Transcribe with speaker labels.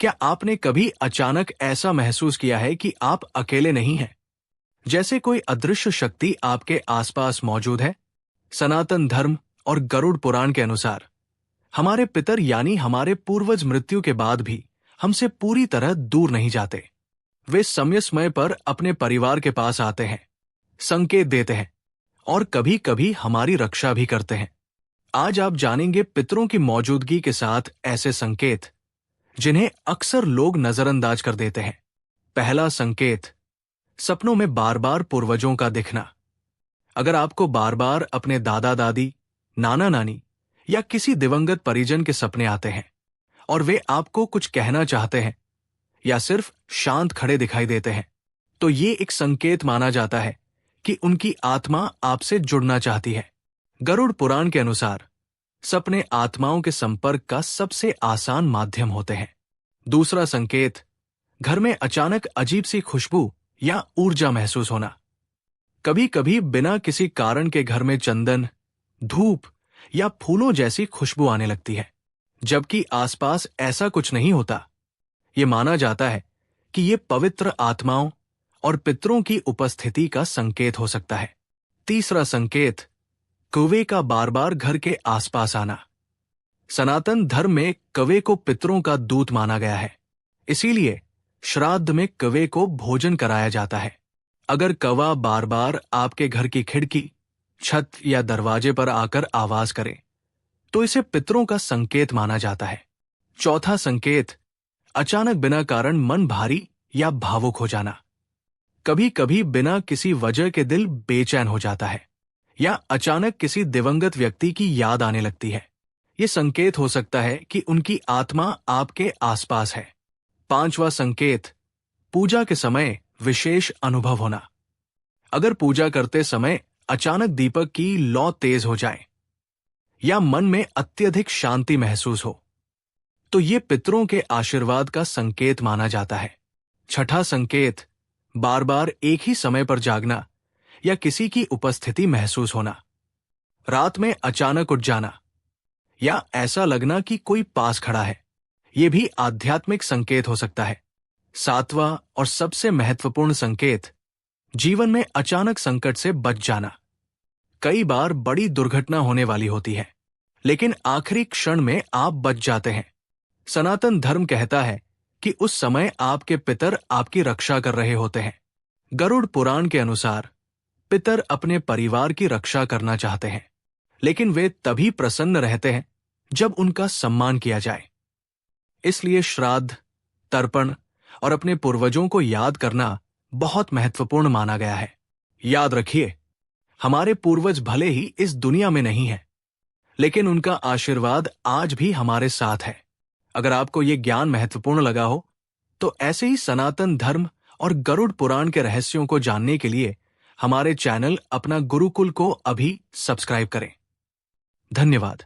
Speaker 1: क्या आपने कभी अचानक ऐसा महसूस किया है कि आप अकेले नहीं हैं? जैसे कोई अदृश्य शक्ति आपके आसपास मौजूद है? सनातन धर्म और गरुड़ पुराण के अनुसार हमारे पितर यानी हमारे पूर्वज मृत्यु के बाद भी हमसे पूरी तरह दूर नहीं जाते। वे समय समय पर अपने परिवार के पास आते हैं, संकेत देते हैं और कभी कभी हमारी रक्षा भी करते हैं। आज आप जानेंगे पितरों की मौजूदगी के साथ ऐसे संकेत जिन्हें अक्सर लोग नजरअंदाज कर देते हैं। पहला संकेत, सपनों में बार बार पूर्वजों का दिखना। अगर आपको बार बार अपने दादा दादी, नाना नानी या किसी दिवंगत परिजन के सपने आते हैं और वे आपको कुछ कहना चाहते हैं या सिर्फ शांत खड़े दिखाई देते हैं, तो ये एक संकेत माना जाता है कि उनकी आत्मा आपसे जुड़ना चाहती है। गरुड़ पुराण के अनुसार सपने आत्माओं के संपर्क का सबसे आसान माध्यम होते हैं। दूसरा संकेत, घर में अचानक अजीब सी खुशबू या ऊर्जा महसूस होना। कभी कभी बिना किसी कारण के घर में चंदन, धूप या फूलों जैसी खुशबू आने लगती है, जबकि आसपास ऐसा कुछ नहीं होता। ये माना जाता है कि ये पवित्र आत्माओं और पितरों की उपस्थिति का संकेत हो सकता है। तीसरा संकेत, कौवे का बार बार घर के आसपास आना। सनातन धर्म में कौवे को पितरों का दूत माना गया है, इसीलिए श्राद्ध में कौवे को भोजन कराया जाता है। अगर कौवा बार बार आपके घर की खिड़की, छत या दरवाजे पर आकर आवाज करे, तो इसे पितरों का संकेत माना जाता है। चौथा संकेत, अचानक बिना कारण मन भारी या भावुक हो जाना। कभी कभी बिना किसी वजह के दिल बेचैन हो जाता है या अचानक किसी दिवंगत व्यक्ति की याद आने लगती है। ये संकेत हो सकता है कि उनकी आत्मा आपके आसपास है। पांचवा संकेत, पूजा के समय विशेष अनुभव होना। अगर पूजा करते समय अचानक दीपक की लौ तेज हो जाए या मन में अत्यधिक शांति महसूस हो, तो ये पितरों के आशीर्वाद का संकेत माना जाता है। छठा संकेत, बार बार एक ही समय पर जागना या किसी की उपस्थिति महसूस होना। रात में अचानक उठ जाना या ऐसा लगना कि कोई पास खड़ा है, ये भी आध्यात्मिक संकेत हो सकता है। सातवां और सबसे महत्वपूर्ण संकेत, जीवन में अचानक संकट से बच जाना। कई बार बड़ी दुर्घटना होने वाली होती है, लेकिन आखिरी क्षण में आप बच जाते हैं। सनातन धर्म कहता है कि उस समय आपके पितर आपकी रक्षा कर रहे होते हैं। गरुड़ पुराण के अनुसार पितर अपने परिवार की रक्षा करना चाहते हैं, लेकिन वे तभी प्रसन्न रहते हैं जब उनका सम्मान किया जाए। इसलिए श्राद्ध, तर्पण और अपने पूर्वजों को याद करना बहुत महत्वपूर्ण माना गया है। याद रखिए, हमारे पूर्वज भले ही इस दुनिया में नहीं हैं, लेकिन उनका आशीर्वाद आज भी हमारे साथ है। अगर आपको ये ज्ञान महत्वपूर्ण लगा हो, तो ऐसे ही सनातन धर्म और गरुड़ पुराण के रहस्यों को जानने के लिए हमारे चैनल अपना गुरुकुल को अभी सब्सक्राइब करें। धन्यवाद।